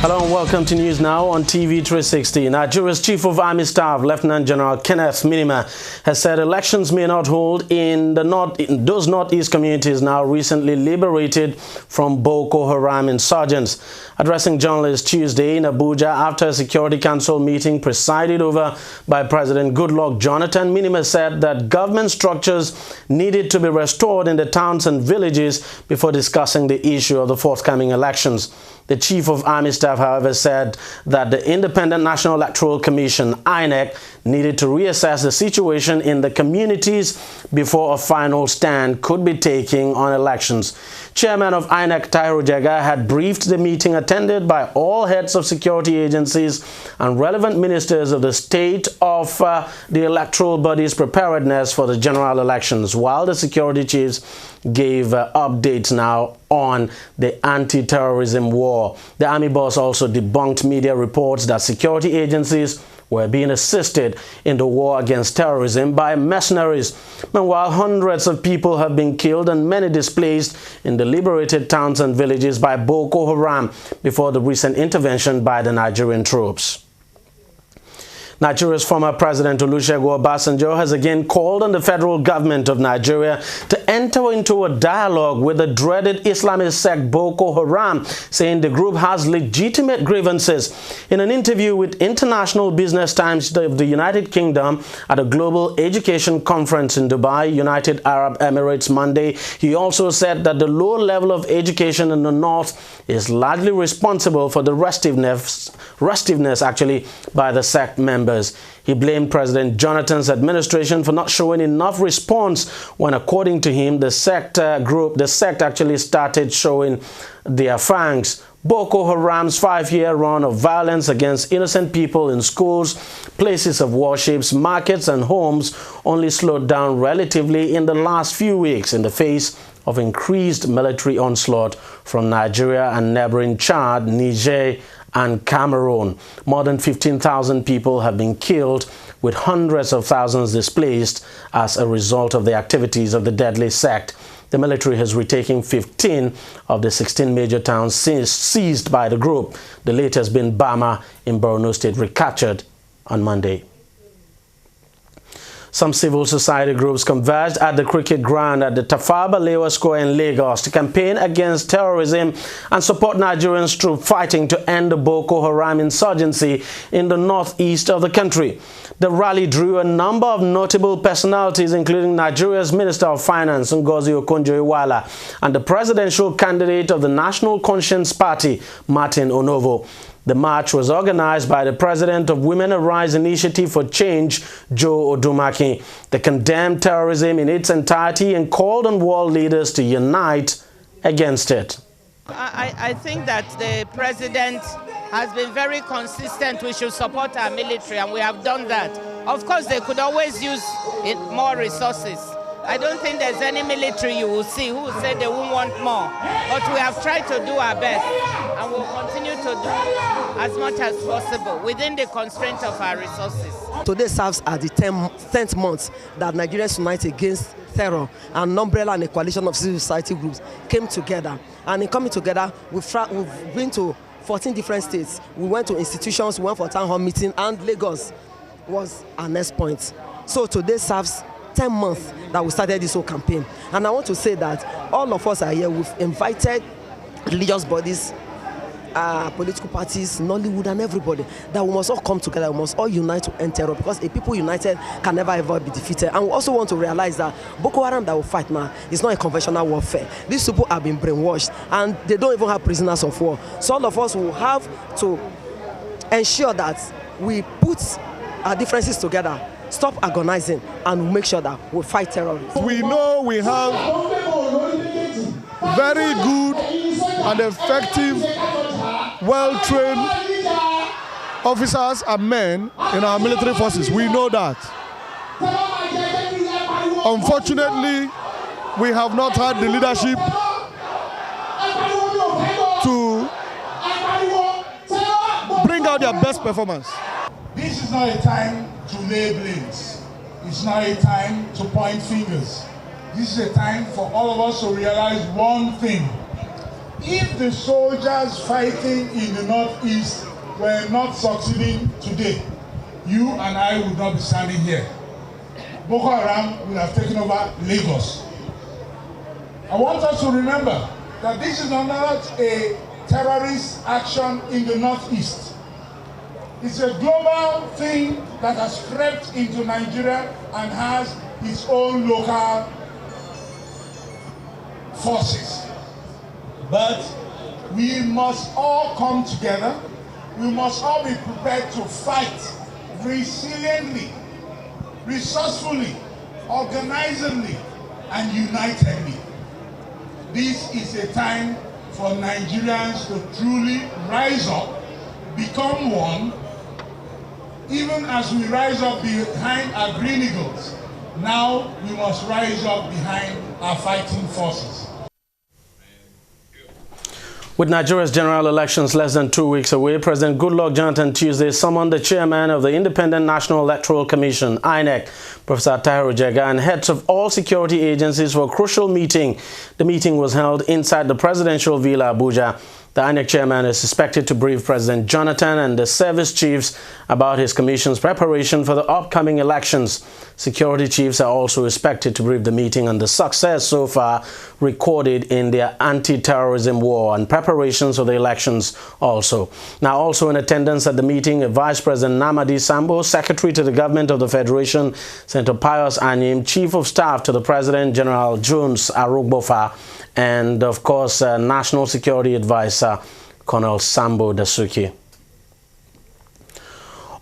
Hello and welcome to News Now on TV360. Nigeria's Chief of Army Staff, Lieutenant General Kenneth Minima, has said elections may not hold in those northeast communities now recently liberated from Boko Haram insurgents. Addressing journalists Tuesday in Abuja after a Security Council meeting presided over by President Goodluck Jonathan, Minima said that government structures needed to be restored in the towns and villages before discussing the issue of the forthcoming elections. The Chief of Army Staff, however, said that the Independent National Electoral Commission, INEC, needed to reassess the situation in the communities before a final stand could be taken on elections. Chairman of INEC, Tahiru Jega, had briefed the meeting attended by all heads of security agencies and relevant ministers of the state of the electoral body's preparedness for the general elections, while the security chiefs gave updates now on the anti-terrorism war. The army boss also debunked media reports that security agencies were being assisted in the war against terrorism by mercenaries. Meanwhile, hundreds of people have been killed and many displaced in the liberated towns and villages by Boko Haram before the recent intervention by the Nigerian troops. Nigeria's former President Olusegun Obasanjo has again called on the federal government of Nigeria to enter into a dialogue with the dreaded Islamist sect Boko Haram, saying the group has legitimate grievances. In an interview with International Business Times of the United Kingdom at a global education conference in Dubai, United Arab Emirates, Monday, he also said that the low level of education in the north is largely responsible for the restiveness by the sect members. He blamed President Jonathan's administration for not showing enough response when, according to him, the sect actually started showing their fangs. Boko Haram's 5-year run of violence against innocent people in schools, places of worship, markets and homes only slowed down relatively in the last few weeks in the face of increased military onslaught from Nigeria and neighboring Chad, Niger and Cameroon. More than 15,000 people have been killed, with hundreds of thousands displaced as a result of the activities of the deadly sect. The military has retaken 15 of the 16 major towns seized by the group, the latest being Bama in Borno State, recaptured on Monday. Some civil society groups converged at the cricket ground at the Tafawa Balewa Square in Lagos to campaign against terrorism and support Nigerian troops fighting to end the Boko Haram insurgency in the northeast of the country. The rally drew a number of notable personalities, including Nigeria's Minister of Finance, Ngozi Okonjo-Iweala, and the presidential candidate of the National Conscience Party, Martin Onovo. The march was organized by the president of Women Arise Initiative for Change, Joe Odumaki. They condemned terrorism in its entirety and called on world leaders to unite against it. I think that the president has been very consistent. We should support our military, and we have done that. Of course, they could always use more resources. I don't think there's any military you will see who will say they won't want more. But we have tried to do our best, and we'll continue to do as much as possible within the constraints of our resources. Today serves as the 10th month that Nigerians Unite Against Terror and an umbrella and a coalition of civil society groups came together. And in coming together, we've been to 14 different states. We went to institutions, we went for a town hall meeting, and Lagos was our next point. So today serves 10 months that we started this whole campaign. And I want to say that all of us are here. We've invited religious bodies, political parties, Nollywood, and everybody, that we must all come together. We must all unite to end terror, because a people united can never ever be defeated. And we also want to realize that Boko Haram that we fight now is not a conventional warfare. These people have been brainwashed, and they don't even have prisoners of war. So all of us will have to ensure that we put our differences together, stop agonizing, and make sure that we fight terrorism. We know we have very good and effective, well-trained officers and men in our military forces. We know that. Unfortunately, we have not had the leadership to bring out their best performance. This is not a time to lay blames. It's not a time to point fingers. This is a time for all of us to realize one thing. if the soldiers fighting in the northeast were not succeeding today, you and I would not be standing here. Boko Haram would have taken over Lagos. I want us to remember that this is not a terrorist action in the northeast. It's a global thing that has crept into Nigeria and has its own local forces. But we must all come together. We must all be prepared to fight resiliently, resourcefully, organizedly, and unitedly. This is a time for Nigerians to truly rise up, become one, even as we rise up behind our green eagles. Now we must rise up behind our fighting forces. With Nigeria's general elections less than 2 weeks away, President Goodluck Jonathan Tuesday summoned the chairman of the Independent National Electoral Commission, INEC, Professor Tariff, and heads of all security agencies for a crucial meeting. The meeting was held inside the presidential villa, Abuja. The INEC chairman is expected to brief President Jonathan and the service chiefs about his commission's preparation for the upcoming elections. Security chiefs are also expected to brief the meeting on the success so far recorded in their anti-terrorism war and preparations for the elections also. Now, also in attendance at the meeting, Vice President Namadi Sambo, Secretary to the Government of the Federation, Senator Pius Anyim, Chief of Staff to the President, General Jones Arugbofa, and of course, National Security Advisor, Colonel Sambo Dasuki.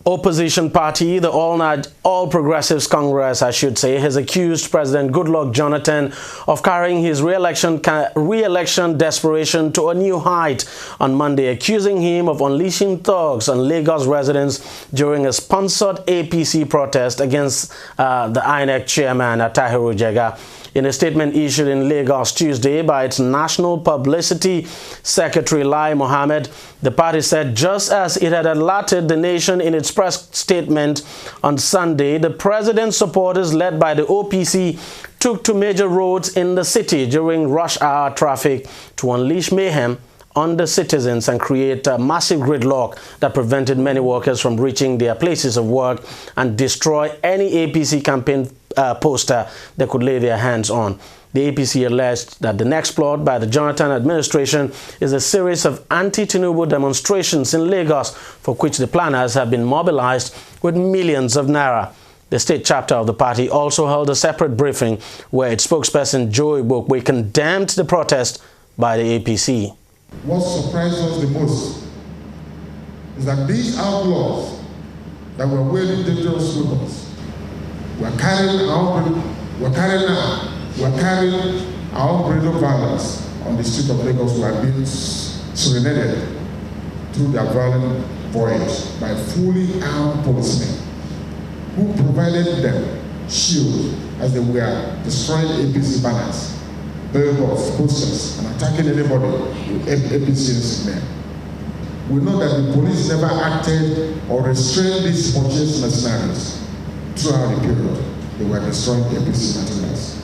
Opposition party, the All Progressives Congress, I should say, has accused President Goodluck Jonathan of carrying his re-election desperation to a new height on Monday, accusing him of unleashing thugs on Lagos residents during a sponsored APC protest against the INEC chairman, Tahiru Jega. In a statement issued in Lagos Tuesday by its National Publicity Secretary Lai Mohammed, the party said just as it had alerted the nation in its press statement on Sunday, the president's supporters led by the OPC took to major roads in the city during rush hour traffic to unleash mayhem on the citizens and create a massive gridlock that prevented many workers from reaching their places of work and destroy any APC campaign poster they could lay their hands on. The APC alleged that the next plot by the Jonathan administration is a series of anti-Tinubu demonstrations in Lagos, for which the planners have been mobilized with millions of naira. The state chapter of the party also held a separate briefing where its spokesperson Joe Igbokwe condemned the protest by the APC. What surprised us the most is that these outlaws that were wielding dangerous weapons were carrying our brand of violence on the street of Lagos, who are being serenaded through their violent voyage by fully armed policemen who provided them shield as they were destroying APC banners, billboards, posters, and attacking anybody with APC men. We know that the police never acted or restrained these spontaneous mercenaries throughout the period they were destroying APC materials.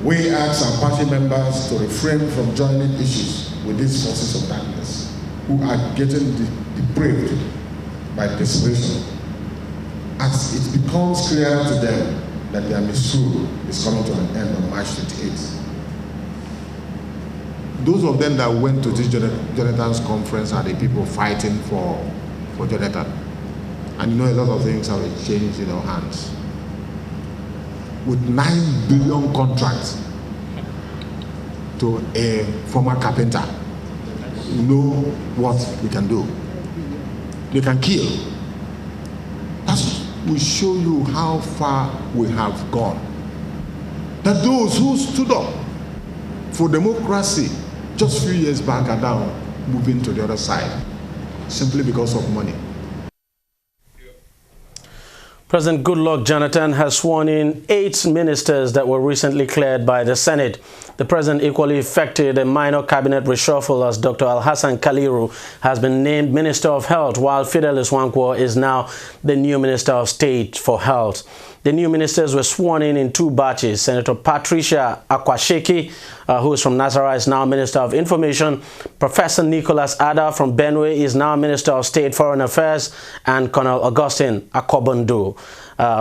We ask our party members to refrain from joining issues with these forces of darkness who are getting depraved by desperation, as it becomes clearer to them that their misrule is coming to an end on March 28th. Those of them that went to this Jonathan's conference are the people fighting for Jonathan. And you know, a lot of things have changed in our hands. With 9 billion contracts to a former carpenter, you know what we can do. They can kill. That will show you how far we have gone. That those who stood up for democracy just a few years back are now moving to the other side simply because of money. President Goodluck Jonathan has sworn in 8 ministers that were recently cleared by the Senate. The president equally effected a minor cabinet reshuffle as Dr. Alhassan Kaliru has been named Minister of Health, while Fidelis Wankwo is now the new Minister of State for Health. The new ministers were sworn in 2 batches. Senator Patricia Akwasheki, who is from Nasarawa, is now Minister of Information. Professor Nicholas Ada from Benue is now Minister of State Foreign Affairs. And Colonel Augustine Akobondo,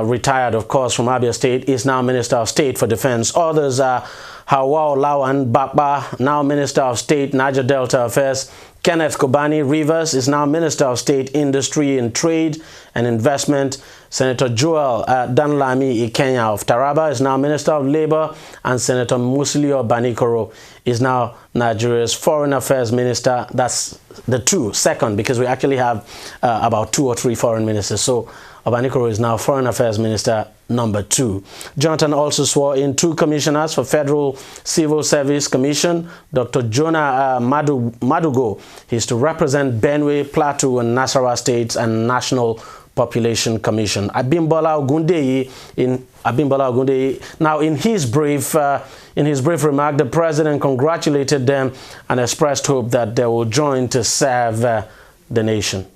retired, of course, from Abia State, is now Minister of State for Defense. Others are Hawa Lawan Bakba, now Minister of State Niger Delta Affairs. Kenneth Kobani Rivers is now Minister of State Industry and Trade and Investment. Senator Joel Danlami Ikenya of Taraba is now Minister of Labor, and Senator Musilio Banikoro is now Nigeria's Foreign Affairs Minister. That's the second, because we actually have about 2 or 3 foreign ministers. So Banikoro is now Foreign Affairs Minister number 2. Jonathan also swore in 2 commissioners for Federal Civil Service Commission. Dr. Jonah Madugo is to represent Benue, Plateau, and Nasarawa states, and National Population Commission. Abimbola Ogundeyi now in his brief remark, the president congratulated them and expressed hope that they will join to serve the nation.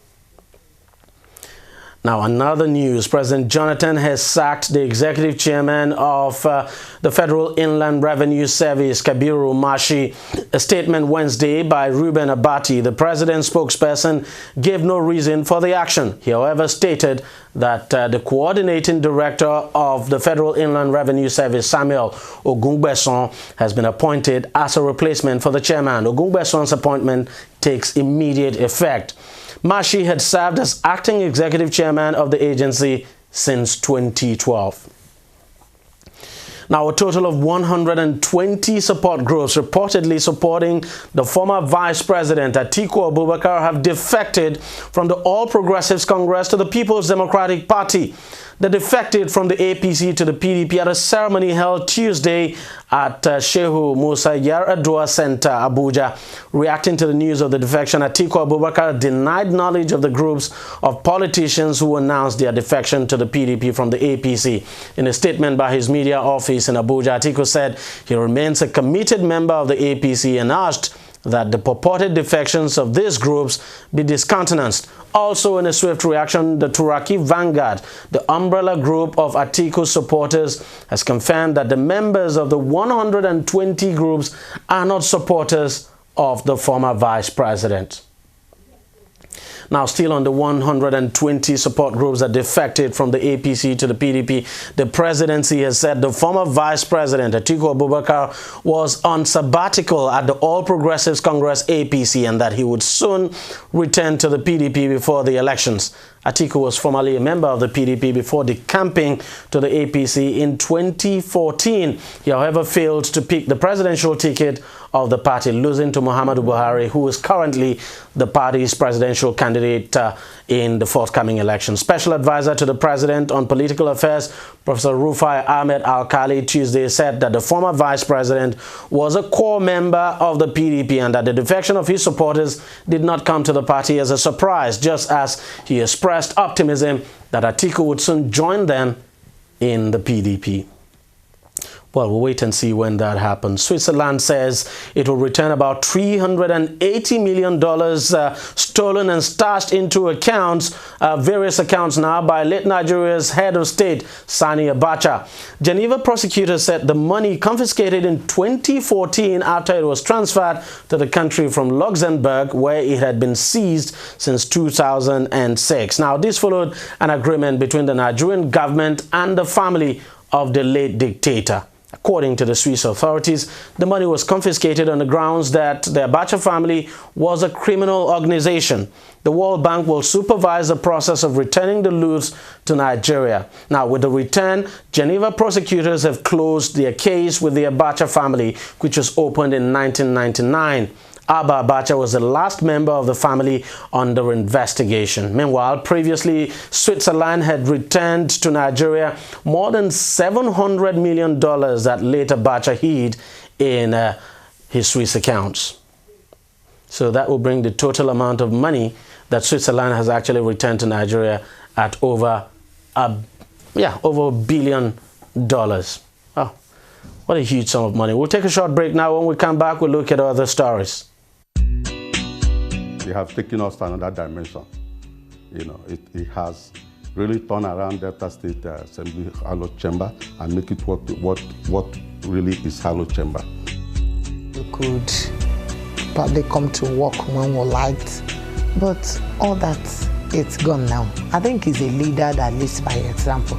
Now, another news, President Jonathan has sacked the executive chairman of the Federal Inland Revenue Service, Kabiru Mashi. A statement Wednesday by Reuben Abati, the president's spokesperson, gave no reason for the action. He, however, stated that the coordinating director of the Federal Inland Revenue Service, Samuel Ogungbeson, has been appointed as a replacement for the chairman. Ogungbeson's appointment takes immediate effect. Mashi had served as acting executive chairman of the agency since 2012. Now, a total of 120 support groups reportedly supporting the former Vice President Atiku Abubakar have defected from the All Progressives Congress to the People's Democratic Party. They defected from the APC to the PDP at a ceremony held Tuesday at Shehu Musa Yar'Adua Center, Abuja. Reacting to the news of the defection, Atiku Abubakar denied knowledge of the groups of politicians who announced their defection to the PDP from the APC. In a statement by his media office in Abuja, Atiku said he remains a committed member of the APC and asked that the purported defections of these groups be discountenanced. Also, in a swift reaction, the Turaki Vanguard, the umbrella group of Atiku supporters, has confirmed that the members of the 120 groups are not supporters of the former vice president. Now, still on the 120 support groups that defected from the APC to the PDP, the presidency has said the former vice president, Atiku Abubakar, was on sabbatical at the All Progressives Congress APC and that he would soon return to the PDP before the elections. Atiku was formerly a member of the PDP before decamping to the APC in 2014. He, however, failed to pick the presidential ticket of the party, losing to Muhammadu Buhari, who is currently the party's presidential candidate in the forthcoming election. Special advisor to the president on political affairs, Professor Rufai Ahmed Al-Khali, Tuesday said that the former vice president was a core member of the PDP and that the defection of his supporters did not come to the party as a surprise, just as he expressed optimism that Atiku would soon join them in the PDP. Well, we'll wait and see when that happens. Switzerland says it will return about $380 million stolen and stashed into accounts, various accounts now, by late Nigeria's head of state, Sani Abacha. Geneva prosecutors said the money confiscated in 2014 after it was transferred to the country from Luxembourg, where it had been seized since 2006. Now, this followed an agreement between the Nigerian government and the family of the late dictator. According to the Swiss authorities, the money was confiscated on the grounds that the Abacha family was a criminal organization. The World Bank will supervise the process of returning the loot to Nigeria. Now, with the return, Geneva prosecutors have closed their case with the Abacha family, which was opened in 1999. Abba Abacha was the last member of the family under investigation. Meanwhile, previously, Switzerland had returned to Nigeria more than $700 million that late Abacha hid in his Swiss accounts. So that will bring the total amount of money that Switzerland has actually returned to Nigeria at over $1 billion. Oh, What a huge sum of money. We'll take a short break now. When we come back, we'll look at other stories. They have taken us to another dimension. You know, it has really turned around Delta State Assembly Halo Chamber and make it what really is Halo Chamber. We could probably come to work when we liked, but all that, it's gone now. I think he's a leader that leads by example.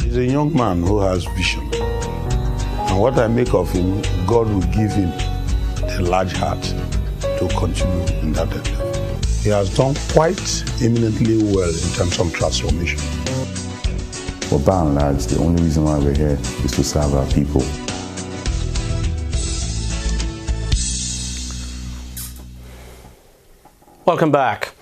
He's a young man who has vision. And what I make of him, God will give him a large heart to continue in that endeavor. He has done quite eminently well in terms of transformation. Well, by and large, the only reason why we're here is to serve our people. Welcome back.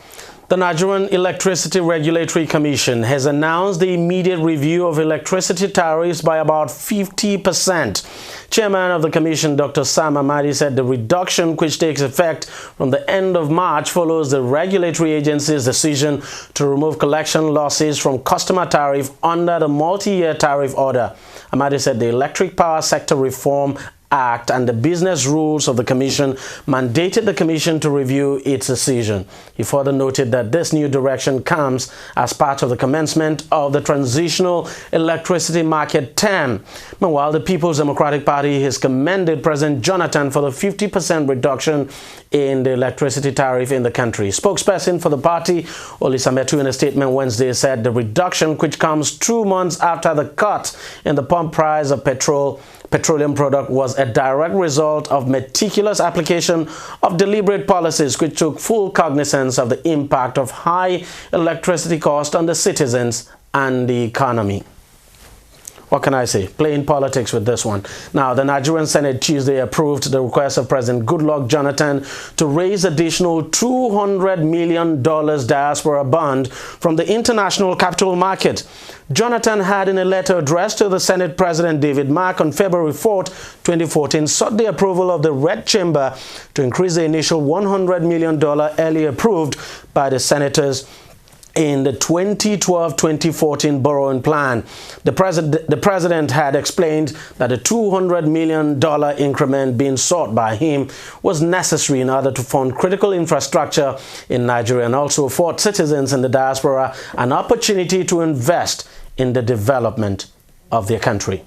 The Nigerian Electricity Regulatory Commission has announced the immediate review of electricity tariffs by about 50%. Chairman of the Commission, Dr. Sam Amadi, said the reduction, which takes effect from the end of March, follows the regulatory agency's decision to remove collection losses from customer tariff under the multi-year tariff order. Amadi said the Electric Power Sector Reform Act and the business rules of the Commission mandated the Commission to review its decision. He further noted that this new direction comes as part of the commencement of the transitional electricity market term. Meanwhile, the People's Democratic Party has commended President Jonathan for the 50% reduction in the electricity tariff in the country. Spokesperson for the party, Olisametu, in a statement Wednesday said the reduction, which comes 2 months after the cut in the pump price of petroleum product, was a direct result of meticulous application of deliberate policies which took full cognizance of the impact of high electricity cost on the citizens and the economy. What can I say? Playing politics with this one. Now, the Nigerian Senate Tuesday approved the request of President Goodluck Jonathan to raise additional $200 million diaspora bond from the international capital market. Jonathan had, in a letter addressed to the Senate President David Mark on February 4, 2014, sought the approval of the Red Chamber to increase the initial $100 million earlier approved by the senators in the 2012-2014 borrowing plan. The president had explained that the $200 million increment being sought by him was necessary in order to fund critical infrastructure in Nigeria and also afford citizens in the diaspora an opportunity to invest in the development of their country.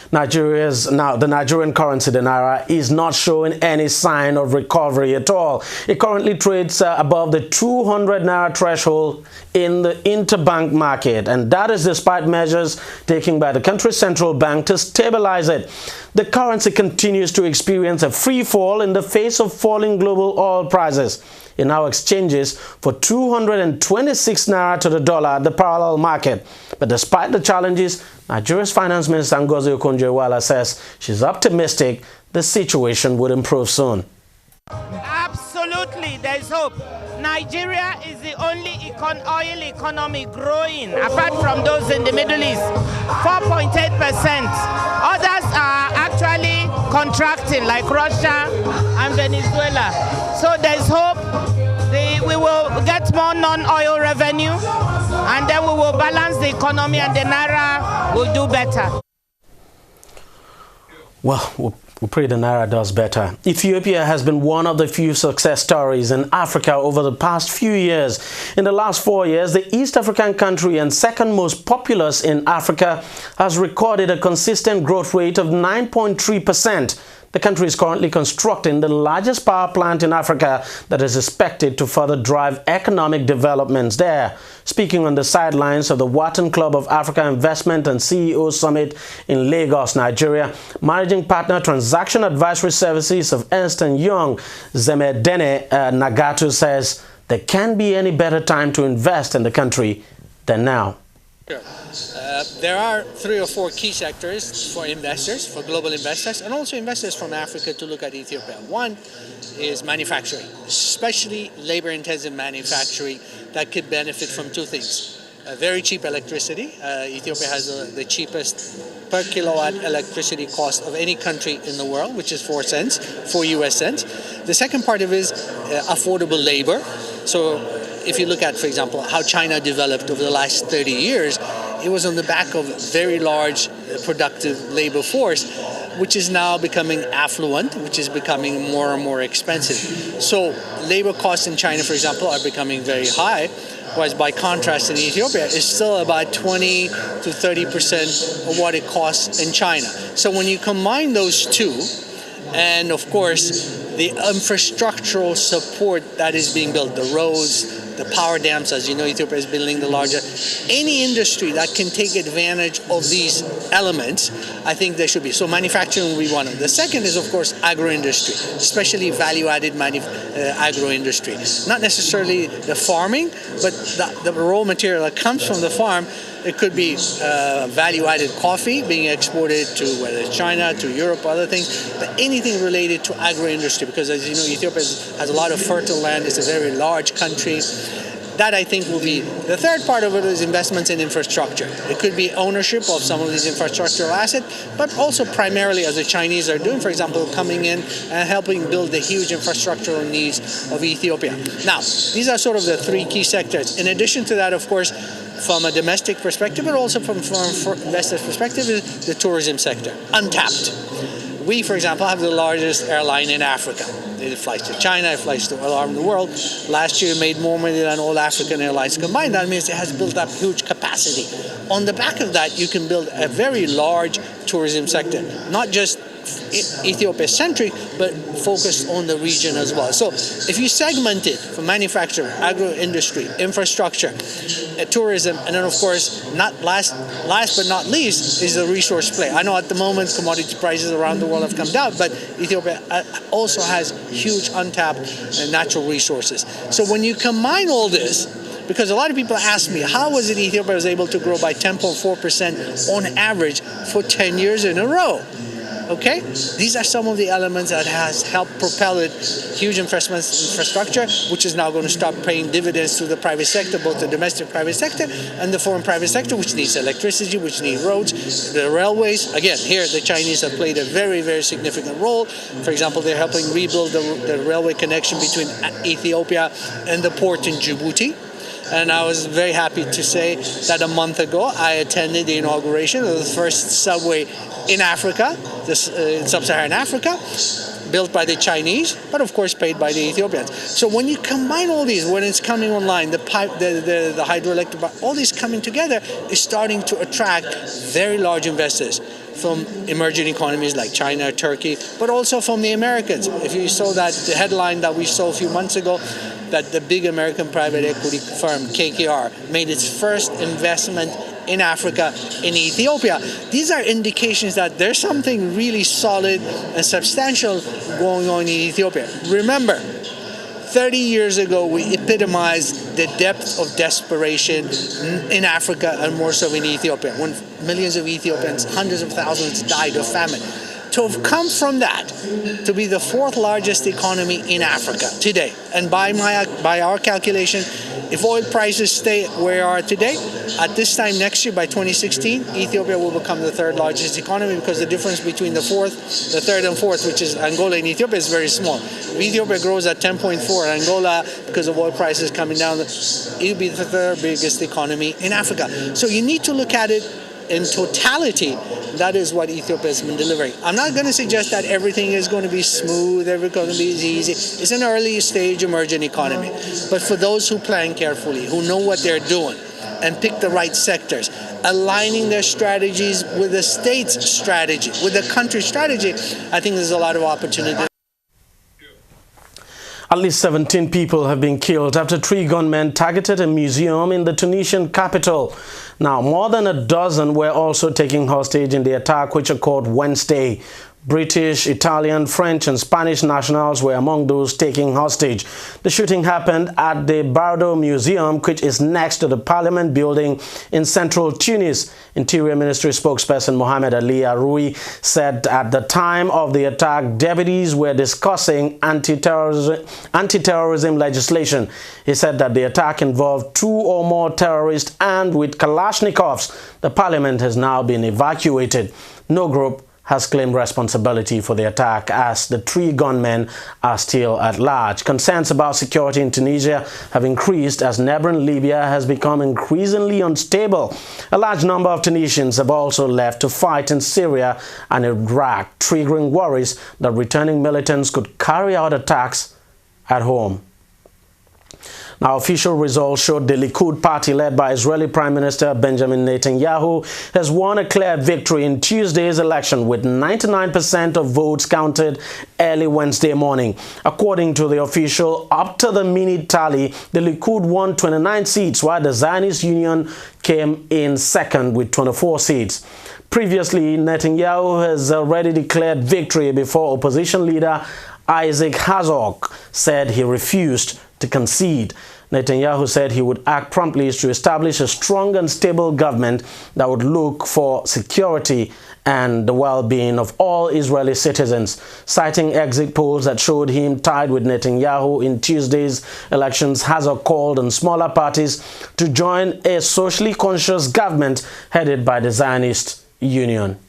The Nigerian currency, the Naira, is not showing any sign of recovery at all. It currently trades above the 200 Naira threshold in the interbank market, and that is despite measures taken by the country's central bank to stabilize it. The currency continues to experience a free fall in the face of falling global oil prices. It now exchanges for 226 Naira to the dollar at the parallel market. But despite the challenges, Nigeria's Finance Minister Ngozi Okonjo-Iweala says she's optimistic the situation would improve soon. Absolutely, there is hope. Nigeria is the only oil economy growing, apart from those in the Middle East, 4.8%. Others are actually contracting, like Russia and Venezuela. So there is hope. We will get more non-oil revenue, and then we will balance the economy, and the Naira will do better. Well, we pray the Naira does better. Ethiopia has been one of the few success stories in Africa over the past few years. In the last 4 years, the East African country and second most populous in Africa has recorded a consistent growth rate of 9.3%. The country is currently constructing the largest power plant in Africa that is expected to further drive economic developments there. Speaking on the sidelines of the Wharton Club of Africa Investment and CEO Summit in Lagos, Nigeria, Managing Partner Transaction Advisory Services of Ernst & Young, Zemedene Nagatu, says there can't be any better time to invest in the country than now. Sure. There are 3 or 4 key sectors for investors, for global investors, and also investors from Africa to look at Ethiopia. One is manufacturing, especially labor-intensive manufacturing that could benefit from 2 things. Very cheap electricity. Ethiopia has the cheapest per kilowatt electricity cost of any country in the world, which is 4 cents, 4 US cents. The second part of it is affordable labor. So if you look at, for example, how China developed over the last 30 years, it was on the back of a very large productive labor force, which is now becoming affluent, which is becoming more and more expensive. So labor costs in China, for example, are becoming very high, whereas by contrast in Ethiopia, it's still about 20 to 30% of what it costs in China. So when you combine those two, and of course, the infrastructural support that is being built, the roads, the power dams, as you know, Ethiopia is building the larger. Any industry that can take advantage of these elements, I think there should be. So manufacturing will be one of them. The second is, of course, agro-industry, especially value-added agro-industry. Not necessarily the farming, but the raw material that comes from the farm. It could be value-added coffee being exported to whether it's China, to Europe, other things, but anything related to agro-industry, because as you know, Ethiopia has a lot of fertile land. It's a very large country. That, I think, will be the third part of it is investments in infrastructure. It could be ownership of some of these infrastructural assets, but also primarily, as the Chinese are doing, for example, coming in and helping build the huge infrastructural needs of Ethiopia. Now, these are sort of the three key sectors. In addition to that, of course, from a domestic perspective, but also from investors' perspective, is the tourism sector, untapped. We, for example, have the largest airline in Africa. It flies to China, it flies to all around the world. Last year, it made more money than all African airlines combined. That means it has built up huge capacity. On the back of that, you can build a very large tourism sector, not just Ethiopia-centric, but focused on the region as well. So if you segment it from manufacturing, agro-industry, infrastructure, tourism, and then of course, last but not least, is the resource play. I know at the moment commodity prices around the world have come down, but Ethiopia also has huge untapped natural resources. So when you combine all this, because a lot of people ask me, how was it Ethiopia was able to grow by 10.4% on average for 10 years in a row? Okay, these are some of the elements that has helped propel it, huge investments in infrastructure, which is now going to start paying dividends to the private sector, both the domestic private sector and the foreign private sector, which needs electricity, which needs roads, the railways. Again, here the Chinese have played a very, very significant role. For example, they're helping rebuild the railway connection between Ethiopia and the port in Djibouti. And I was very happy to say that a month ago, I attended the inauguration of the first subway in Africa, in sub-Saharan Africa, built by the Chinese, but of course paid by the Ethiopians. So when you combine all these, when it's coming online, the hydroelectric, all these coming together is starting to attract very large investors from emerging economies like China, Turkey, but also from the Americans. If you saw the headline that we saw a few months ago, that the big American private equity firm, KKR, made its first investment in Africa, in Ethiopia. These are indications that there's something really solid and substantial going on in Ethiopia. Remember, 30 years ago, we epitomized the depth of desperation in Africa and more so in Ethiopia, when millions of Ethiopians, hundreds of thousands died of famine. To have come from that to be the fourth largest economy in Africa today, and by our calculation, if oil prices stay where they are today, at this time next year, by 2016, Ethiopia will become the third largest economy, because the difference between the third and fourth, which is Angola and Ethiopia, is very small. If Ethiopia grows at 10.4, Angola, because of oil prices coming down, it will be the third biggest economy in Africa. So you need to look at it in totality. That is what Ethiopia has been delivering. I'm not going to suggest that everything is going to be smooth, everything is going to be easy. It's an early stage emerging economy. But for those who plan carefully, who know what they're doing, and pick the right sectors, aligning their strategies with the state's strategy, with the country's strategy, I think there's a lot of opportunity. At least 17 people have been killed after 3 gunmen targeted a museum in the Tunisian capital. Now, more than a dozen were also taken hostage in the attack, which occurred Wednesday. British, Italian, French and Spanish nationals were among those taken hostage. The shooting happened at the Bardo Museum, which is next to the Parliament building in central Tunis. Interior Ministry spokesperson Mohamed Ali Aroui said at the time of the attack, deputies were discussing anti-terrorism legislation. He said that the attack involved 2 or more terrorists armed with Kalashnikovs. The Parliament has now been evacuated. No group has claimed responsibility for the attack, as the 3 gunmen are still at large. Concerns about security in Tunisia have increased as neighboring Libya has become increasingly unstable. A large number of Tunisians have also left to fight in Syria and Iraq, triggering worries that returning militants could carry out attacks at home. Now, official results showed the Likud party, led by Israeli Prime Minister Benjamin Netanyahu, has won a clear victory in Tuesday's election with 99% of votes counted early Wednesday morning. According to the official up-to-the-minute tally, the Likud won 29 seats, while the Zionist Union came in second with 24 seats. Previously, Netanyahu has already declared victory before opposition leader Isaac Herzog said he refused to concede. Netanyahu said he would act promptly to establish a strong and stable government that would look for security and the well-being of all Israeli citizens. Citing exit polls that showed him tied with Netanyahu in Tuesday's elections, Herzog called on smaller parties to join a socially conscious government headed by the Zionist Union.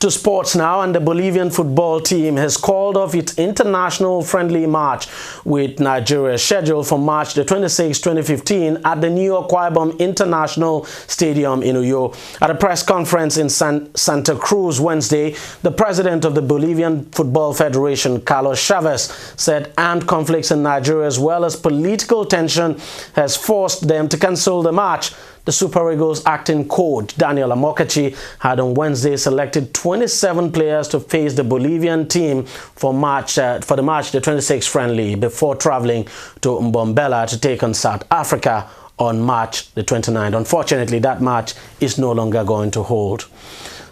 To sports now, and the Bolivian football team has called off its international friendly match with Nigeria scheduled for March the 26th, 2015 at the New Akwa Ibom International Stadium in Uyo. At a press conference in Santa Cruz Wednesday, the president of the Bolivian Football Federation, Carlos Chavez, said armed conflicts in Nigeria as well as political tension has forced them to cancel the match. The Super Eagles acting coach, Daniel Amokachi, had on Wednesday selected 27 players to face the Bolivian team for the March the 26th friendly before traveling to Mbombela to take on South Africa on March the 29th. Unfortunately, that match is no longer going to hold.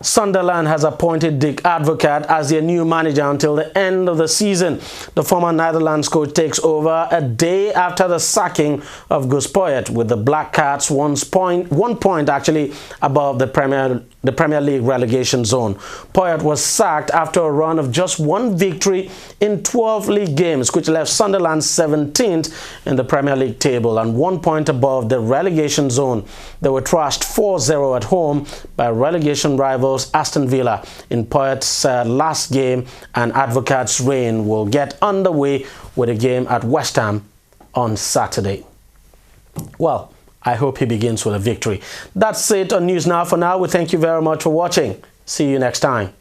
Sunderland has appointed Dick Advocaat as their new manager until the end of the season. The former Netherlands coach takes over a day after the sacking of Gus Poyet, with the Black Cats 1 point actually above the Premier League relegation zone. Poyet was sacked after a run of just 1 victory in 12 league games, which left Sunderland 17th in the Premier League table and 1 point above the relegation zone. They were thrashed 4-0 at home by relegation rivals Aston Villa in Poyet's last game, and Advocaat's reign will get underway with a game at West Ham on Saturday. Well, I hope he begins with a victory. That's it on News Now for now. We thank you very much for watching. See you next time.